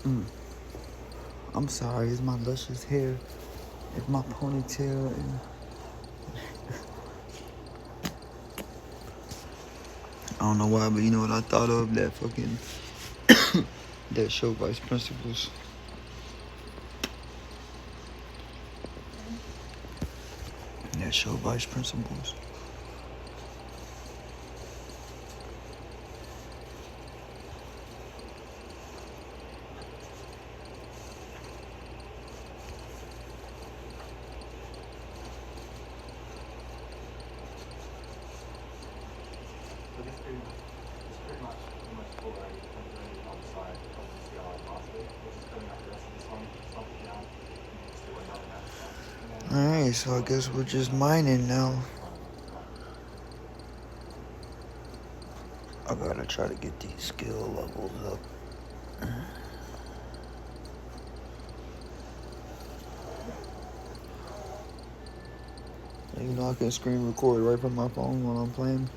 Mm. I'm sorry, it's my luscious hair. It's my ponytail. And I don't know why, but you know what I thought of? That fucking that show Vice Principals. That show Vice Principals. Alright, so I guess we're just mining now. I gotta try to get these skill levels up. You know, I can screen record right from my phone while I'm playing.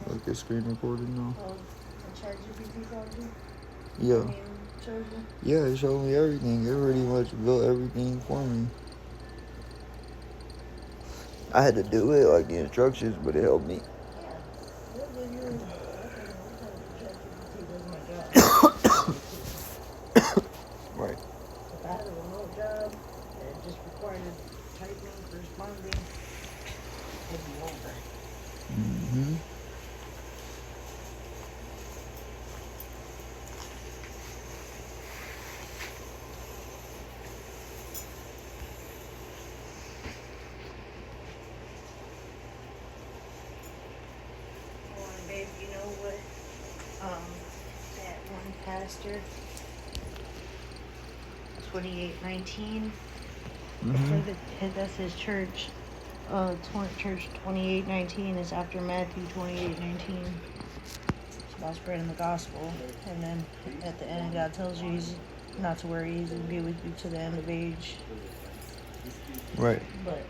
Like it's screen recorded now. Oh, the ChatGPT probably? Yeah. Shows you? Yeah, it showed me everything. It pretty much built everything for me. I had to do it like the instructions, but it helped me. Yeah. ChatGPT does my job. Right. If I had a remote job that just required typing, responding, it'd be over. Mm-hmm. Oh, babe, you know what? That one pastor, 2819, that's his church. Church 2819 is after Matthew 2819. It's about spreading the gospel. And then at the end, God tells you he's not to worry, he's going to be with you to the end of age. Right. But,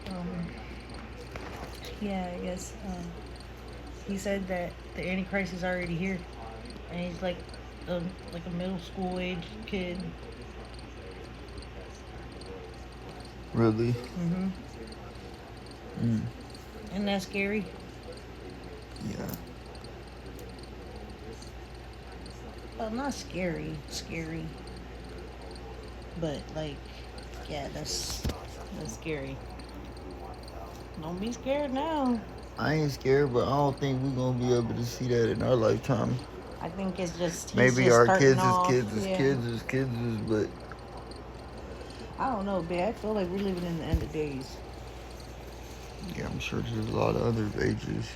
yeah, I guess he said that the Antichrist is already here. And he's like a middle school age kid. Really? Mm-hmm. Mm. Isn't that scary? Yeah. Well, not scary. But, like, yeah, that's scary. Don't be scared now. I ain't scared, but I don't think we're gonna be able to see that in our lifetime. I think it's just maybe just our starting kids off. is kids, but I don't know, babe. I feel like we're living in the end of days. yeah, I'm sure there's a lot of other ages.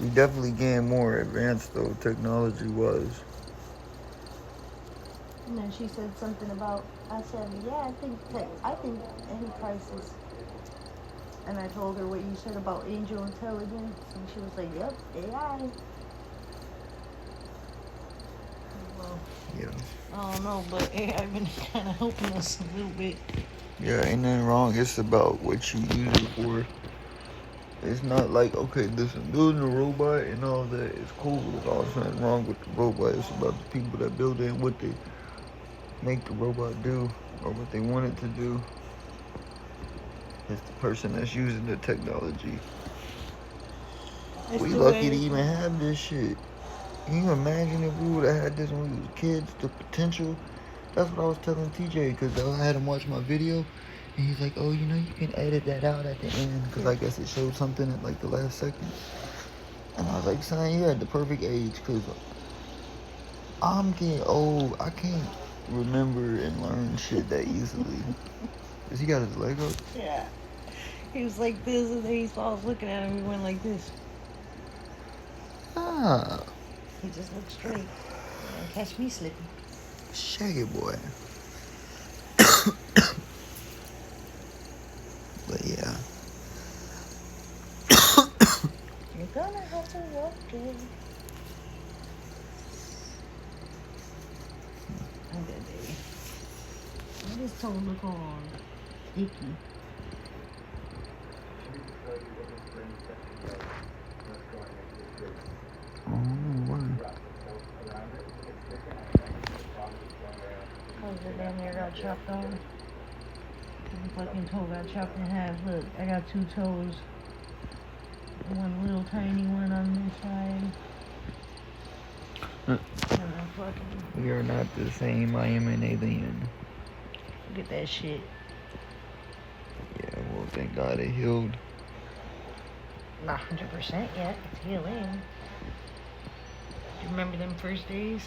We definitely getting more advanced though, technology was. And then she said something about. I said, yeah, I think any crisis. And I told her what you said about angel intelligence, and she was like, "Yep, AI." Well, Yeah. I don't know, but AI been kind of helping us a little bit. Yeah, ain't nothing wrong. It's about what you use it for. It's not like, okay, listen, building a robot and all that is cool. There's all something wrong with the robot. It's about the people that build it and what they make the robot do or what they want it to do. It's the person that's using the technology. We lucky to even have this shit. Can you imagine if we would have had this when we was kids? The potential. That's what I was telling TJ, because I had him watch my video. And he's like, oh, you know, you can edit that out at the end. Because I guess it showed something at like the last second. And I was like, son, you're at the perfect age. Because I'm getting old. I can't remember and learn shit that easily. Because he got his leg up. Yeah. He was like this, and then he saw us looking at him. He went like this. Ah. He just looked straight. Catch me slipping. Shaggy boy. But yeah. You're gonna have to walk it. I'm good, baby. Why does toe look all icky? Oh, why? down there got chopped off. My fucking toe got chopped in half. Look, I got 2 toes. One little tiny one on this side. And I fucking... We are not the same. I am an alien. Look at that shit. Yeah, well, thank God it healed. Not 100% yet. It's healing. Do you remember them first days?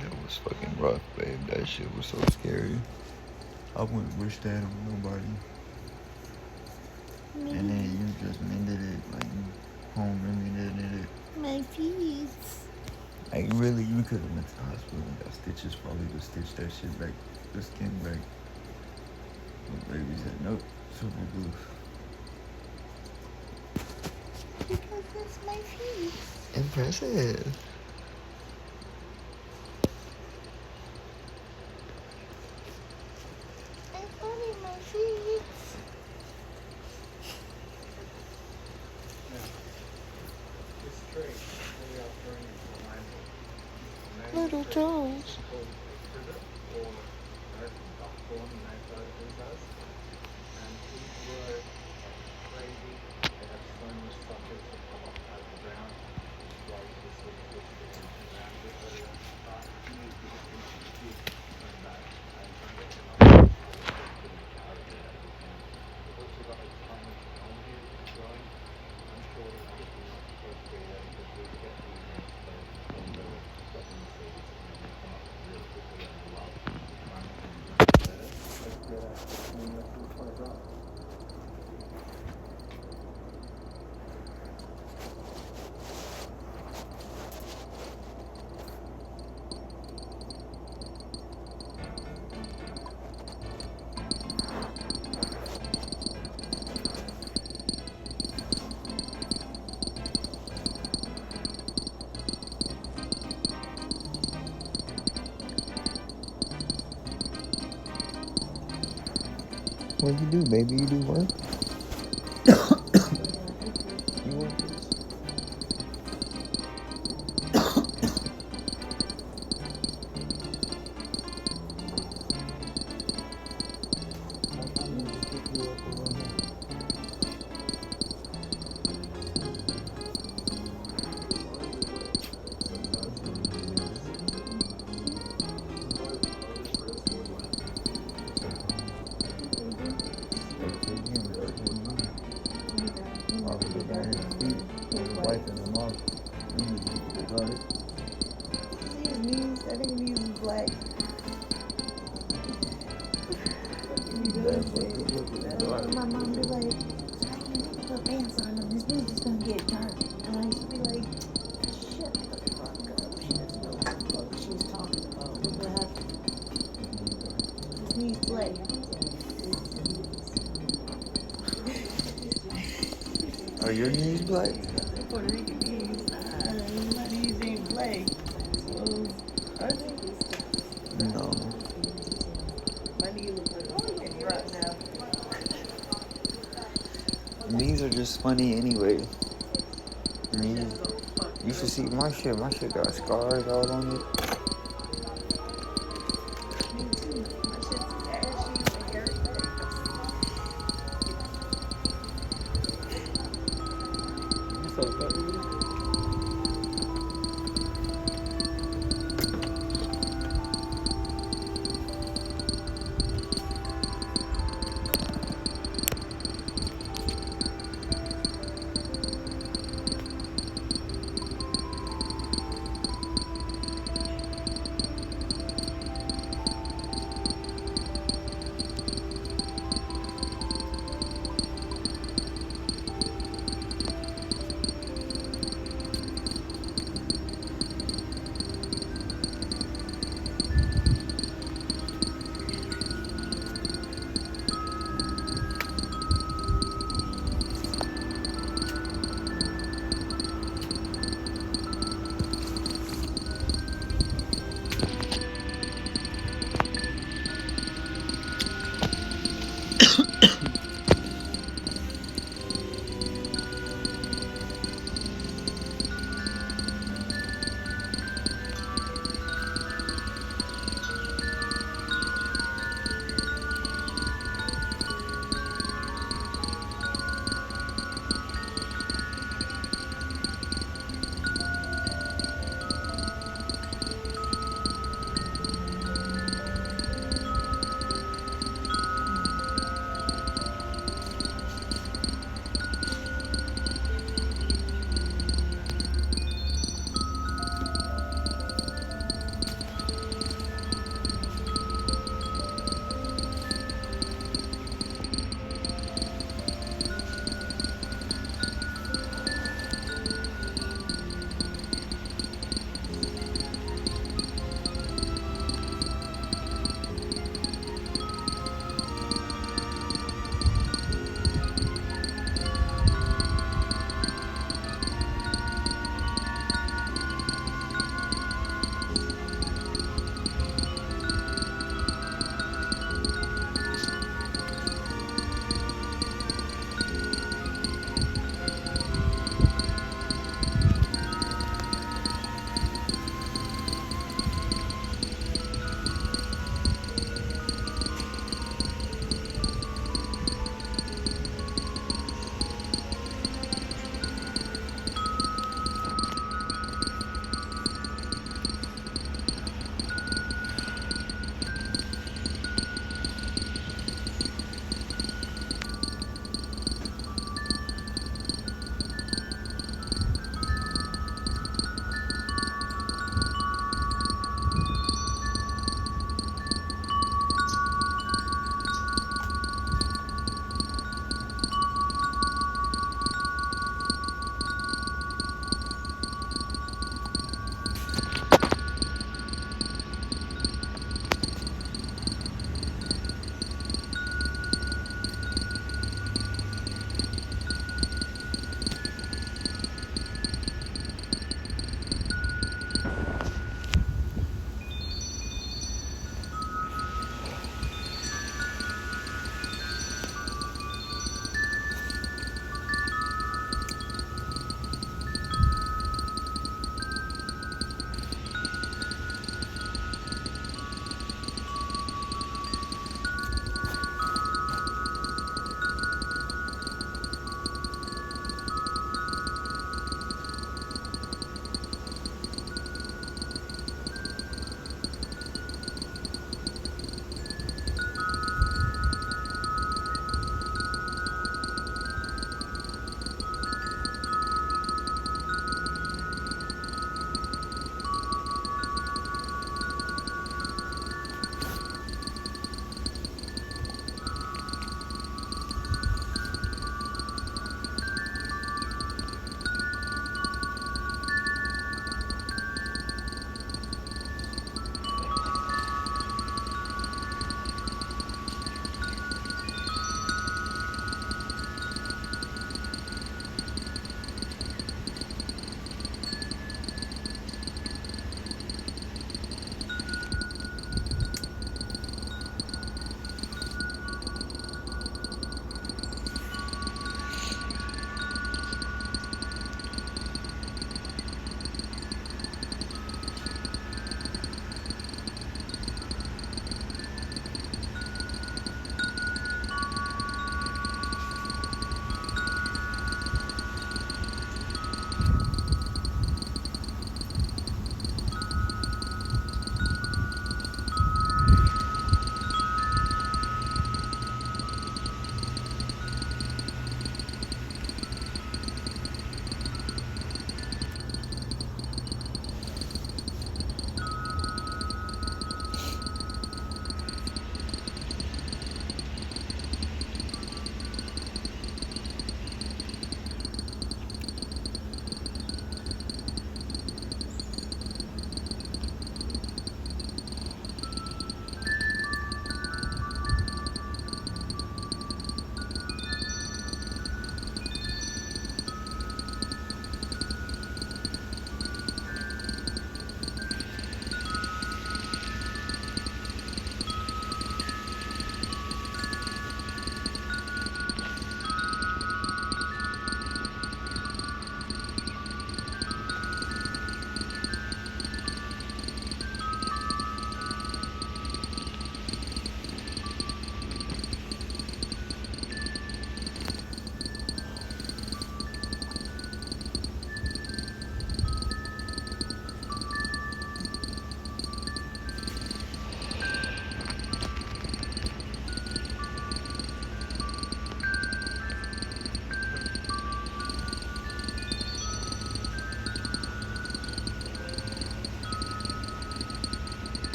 That was fucking rough, babe. That shit was so scary. I wouldn't wish that on nobody. And then you just mended it, like home remedied it. My feet. Like really, you could have went to the hospital and got stitches probably to stitch that shit back, the skin back. But baby said, nope, super glue. Because that's my feet. Impressive. I only my feet. Little toes. What you do, baby? You do what? You want this? My mom be like, I can't put pants on him. His knees is gonna get dark. And I used to be like, shut the fuck up. She doesn't know what the fuck she's talking about. Look what happened. His knees bled. Are your knees black? Puerto Rican knees. My knees ain't black. So, are they? No. My knees look like fucking rotten now. Knees are just funny anyway. Knees. You should see my shit. My shit got scars all on it. Me too. My shit's ashy and everything. You so funny.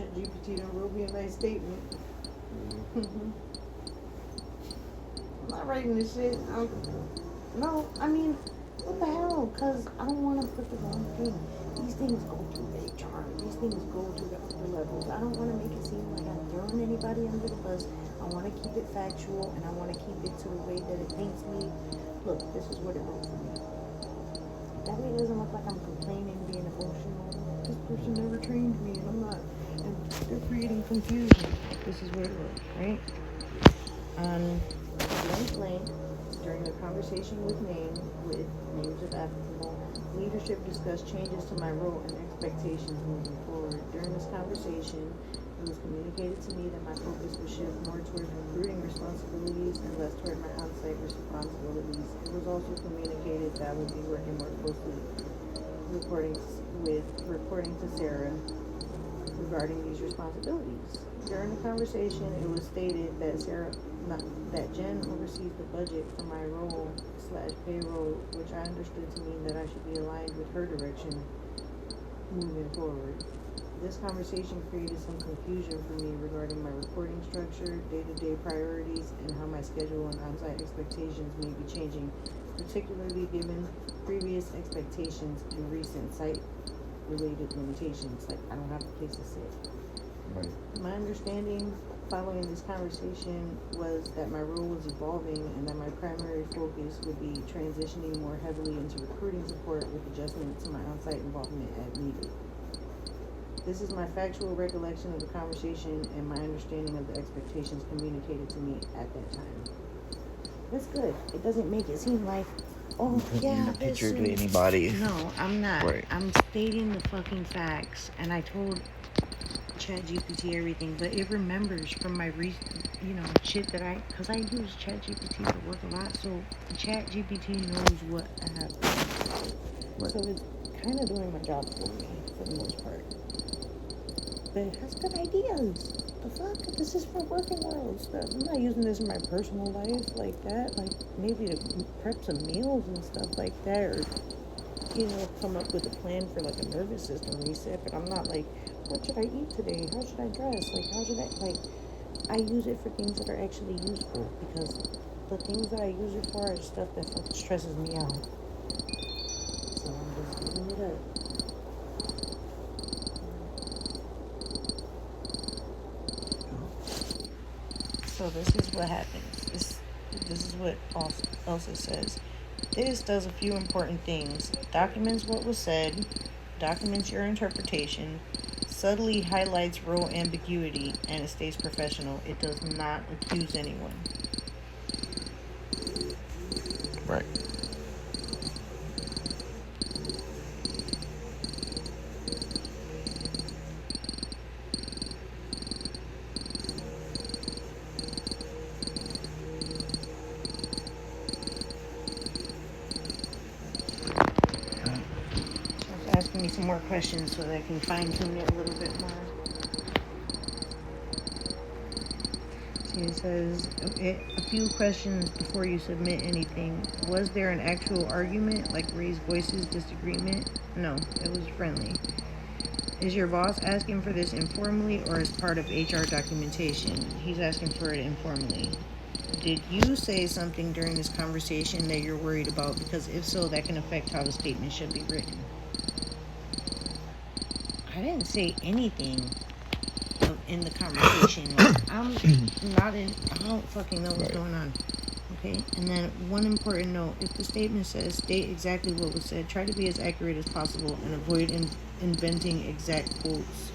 ChatGPT done wrote me a nice statement. I'm not writing this shit. No, I mean, what the hell? Because I don't want to put the wrong thing. These things go through HR. These things go through the upper levels. I don't want to make it seem like I'm throwing anybody under the bus. I want to keep it factual, and I want to keep it to the way that it thinks me. Look, this is what it wrote for me. That way it doesn't look like I'm complaining, being emotional. This person never trained me, and I'm not. And they're creating confusion. This is what it wrote, right? Blank, during a conversation with names of applicable, leadership discussed changes to my role and expectations moving forward. During this conversation, it was communicated to me that my focus would shift more towards recruiting responsibilities and less toward my on-site responsibilities. It was also communicated that I would be working more closely reporting to Sarah regarding these responsibilities. During the conversation, it was stated that Jen oversees the budget for my role/payroll, which I understood to mean that I should be aligned with her direction moving forward. This conversation created some confusion for me regarding my reporting structure, day-to-day priorities, and how my schedule and on-site expectations may be changing, particularly given previous expectations and recent site-related limitations, like I don't have a place to sit. Right. My understanding following this conversation was that my role was evolving and that my primary focus would be transitioning more heavily into recruiting support with adjustment to my on-site involvement as needed. This is my factual recollection of the conversation and my understanding of the expectations communicated to me at that time. That's good. It doesn't make it seem like, oh yeah, the picture to anybody. No, I'm not. Right. I'm stating the fucking facts, and I told ChatGPT everything, but it remembers from my shit that because I use ChatGPT for work a lot, so ChatGPT knows what I have. Right. So it's kind of doing my job for me for the most part. But it has good ideas. The fuck? This is for working world stuff. I'm not using this in my personal life like that. Like maybe to prep some meals and stuff like that, or come up with a plan for like a nervous system reset. But I'm not like, what should I eat today? How should I dress? I use it for things that are actually useful, because the things that I use it for are stuff that fucking stresses me out. So I'm just giving it up. So this is what happens. This is what Elsa says. This does a few important things. Documents what was said, documents your interpretation, subtly highlights role ambiguity, and it stays professional. It does not accuse anyone. Right. Asking me some more questions so that I can fine tune it a little bit more. See, it says a few questions before you submit anything. Was there an actual argument, like raised voices, disagreement? No, it was friendly. Is your boss asking for this informally or as part of HR documentation? He's asking for it informally. Did you say something during this conversation that you're worried about? Because if so, that can affect how the statement should be written. I didn't say anything in the conversation. Like, I don't fucking know what's going on. Okay? And then one important note, if the statement says state exactly what was said, try to be as accurate as possible and avoid inventing exact quotes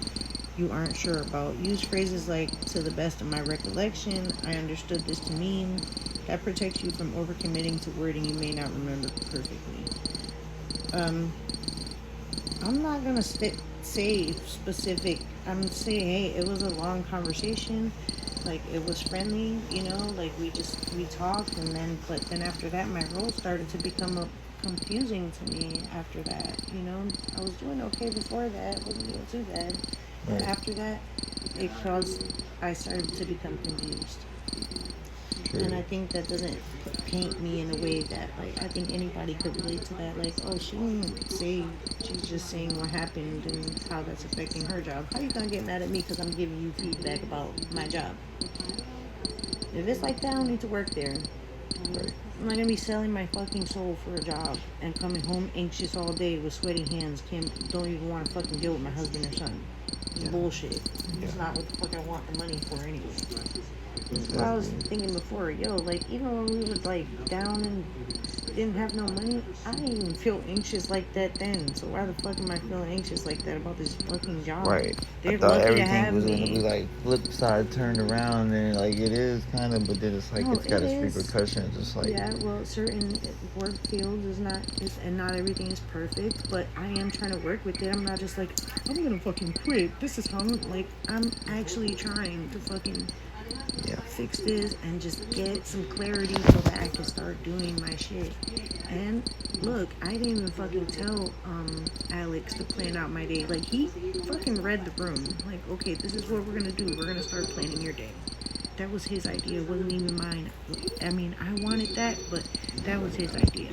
you aren't sure about. Use phrases like, to the best of my recollection, I understood this to mean. That protects you from overcommitting to wording you may not remember perfectly. I'm not gonna say specific. I'm saying, hey, it was a long conversation. Like, it was friendly, like we talked, and then after that, my role started to become confusing to me after that, I was doing okay before that, wasn't doing too bad. Right. And after that, I started to become confused. Sure. And I think that doesn't paint me in a way that, like, I think anybody could relate to that. Like, oh, she didn't say, she's just saying what happened and how that's affecting her job. How you gonna get mad at me because I'm giving you feedback about my job? If it's like that, I don't need to work there. Right. I'm not gonna be selling my fucking soul for a job and coming home anxious all day with sweaty hands. Don't even want to fucking deal with my husband or son. It's bullshit. Yeah. It's not what the fuck I want the money for anyway. Exactly. I was thinking before, like, even when we were, like, down and didn't have no money, I didn't even feel anxious like that then. So why the fuck am I feeling anxious like that about this fucking job? Right. They're I thought lucky to everything have was me. gonna be like flip side turned around, and like it is kind of, but then it's like No, it's got it its is. repercussions. It's like Yeah, well, certain work fields and not everything is perfect, but I am trying to work with it. I'm not just like, I'm gonna fucking quit. This is how I'm actually trying to fucking fix this and just get some clarity so that I can start doing my shit. And look, I didn't even fucking tell Alex to plan out my day. Like, he fucking read the room. Like, okay, this is what we're gonna do. We're gonna start planning your day. That was his idea. It wasn't even mine. I mean, I wanted that, but that was his idea.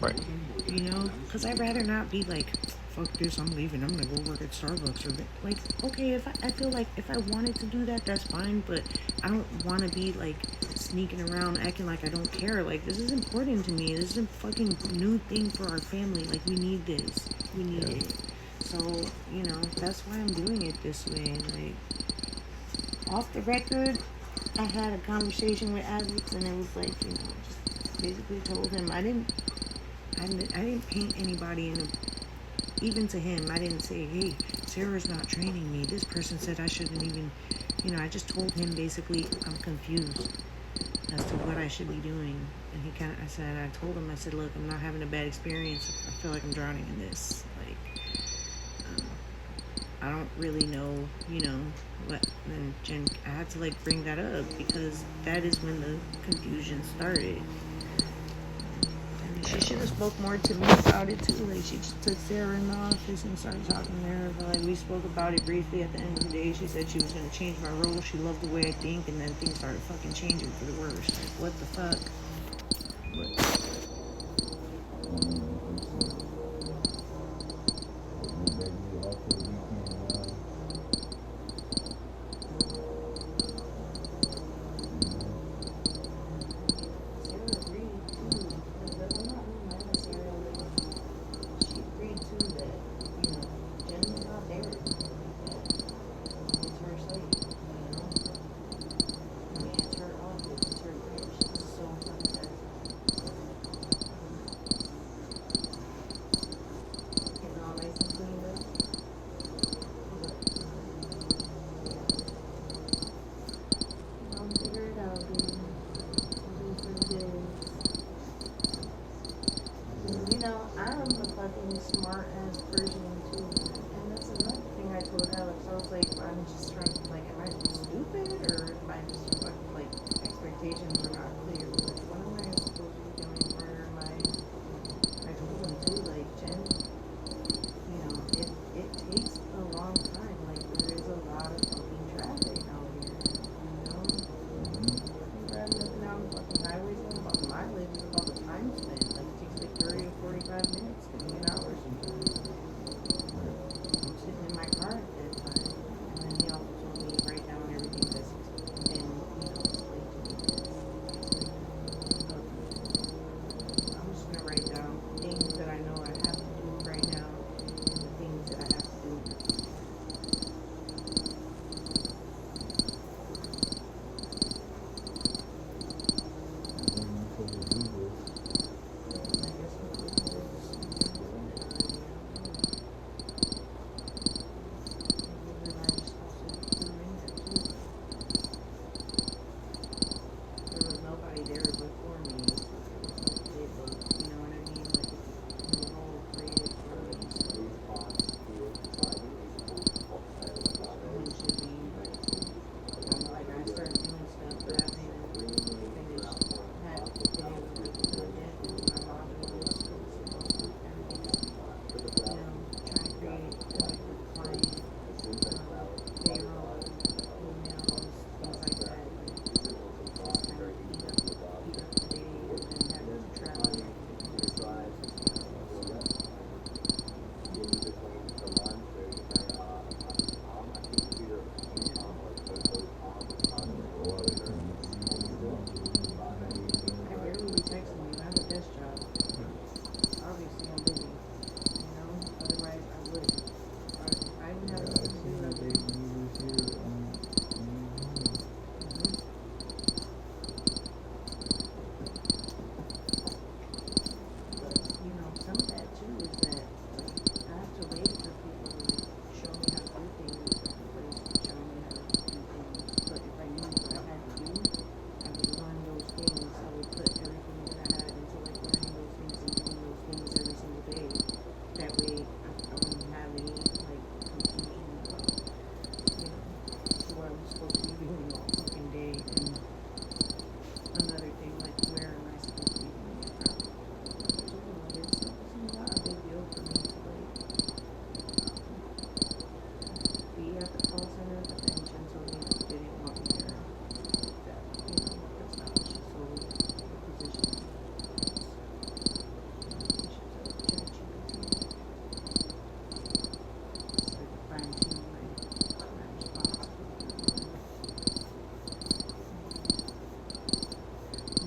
right. You know? Because I'd rather not be like, fuck this, I'm leaving. I'm going to go work at Starbucks. Or, like, okay, if I feel like if I wanted to do that, that's fine. But I don't want to be, like, sneaking around acting like I don't care. Like, this is important to me. This is a fucking new thing for our family. Like, we need this. We need it. So, you know, that's why I'm doing it this way. Like, off the record, I had a conversation with Alex, and it was like, you know, just basically told him I didn't paint anybody in a, even to him, I didn't say, hey, Sarah's not training me. This person said I shouldn't even, you know, I just told him basically I'm confused as to what I should be doing. And I told him, I said, look, I'm not having a bad experience. I feel like I'm drowning in this. Like, I don't really know, you know, what. And Jen, I had to like bring that up because that is when the confusion started. And she should have spoke more to me about it too. Like, she just took Sarah in the office and started talking to her. But like, we spoke about it briefly. At the end of the day, she said she was gonna change my role. She loved the way I think, and then things started fucking changing for the worse. Like, what the fuck? Smart ass person too, and that's another thing I told Alex. I was like, I'm just trying to, like, am I stupid or am I just fucking, like, expectations are not clear? Like, what am I supposed to be doing? Where am I? I told him too, like, Jen, you know, it takes a long time. Like, there is a lot of fucking traffic out here, you know? I'm driving up and down the fucking highways, it's about mileage, it's about the time spent. Like, it takes like 30 to 45 minutes, could be an hour sometimes. I'm sitting in my car at that time, and then he also told me to write down everything that's been, you know, explained to me.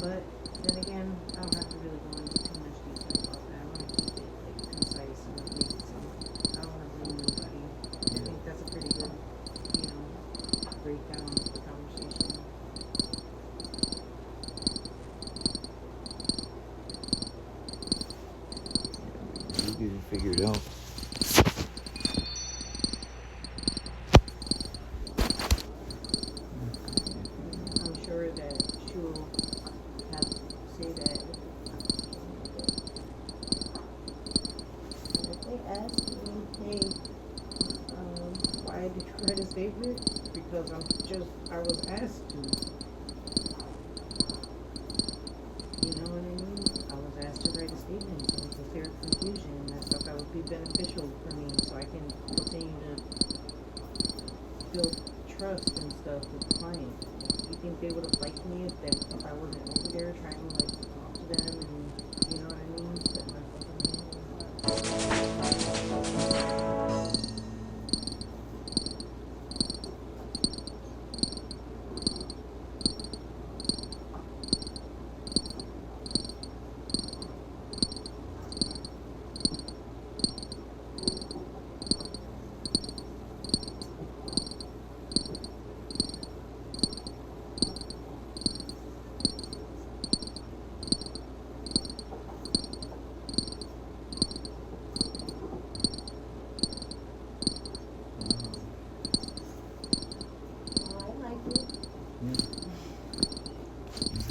But then again, I don't have to really go into too much detail about that. I want to keep it like concise and make it simple. I don't want to blame nobody. I think that's a pretty good, breakdown of the conversation. You get it figured out. I'm sure that she will have say that if they ask me, hey, why did you write a statement? Because I was asked to. You know what I mean? I was asked to write a statement so we could clear confusion. I thought that would be beneficial for me so I can continue to build trust and stuff with the client. You think they would have liked me if I wasn't over there trying to like talk to them and you know what I mean? Put my fucking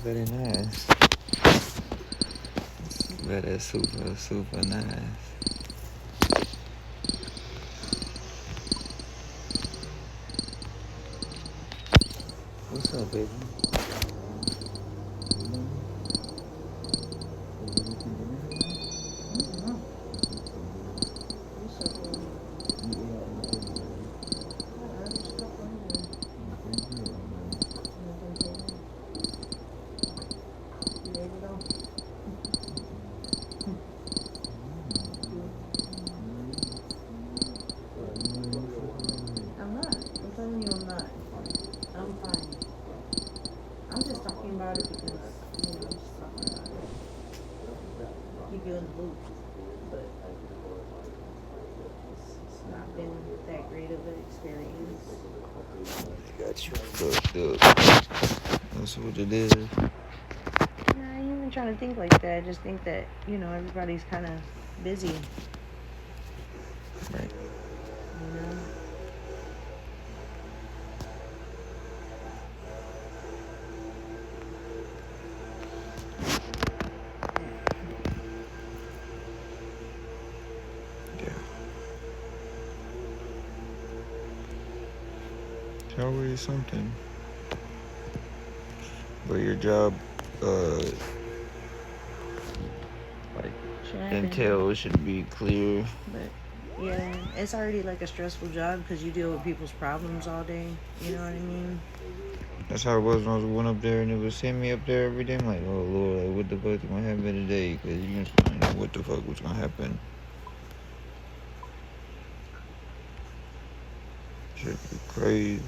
Very nice. Very super, super nice. What's up, baby? I'm not. I'm telling you I'm not. I'm fine. I'm just talking about it because, I'm just talking about it. Keep you in the loop. But it's not been that great of an experience. Got you fucked up. That's what it is. I ain't even trying to think like that. I just think that, everybody's kind of busy. Right. It's always something. But your job, intel should be clear. But yeah, it's already like a stressful job because you deal with people's problems all day. You know what I mean? That's how it was when I was going up there and it was sending me up there every day. I'm like, oh Lord, like, what the fuck is gonna happen today? Because you just don't know what the fuck was gonna happen. Should be crazy.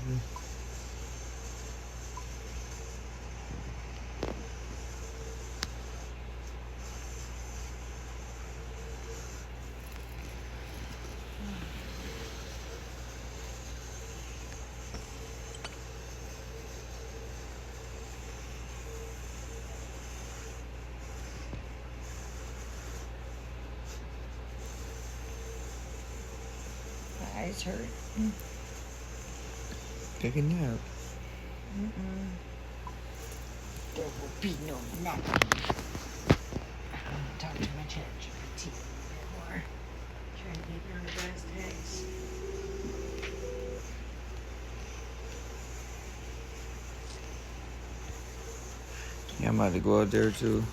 My eyes hurt. Take a nap. There will be no napping. I'm gonna talk to my ChatGPT a bit more. Trying to get down to brass tacks. Yeah, I'm about to go out there too.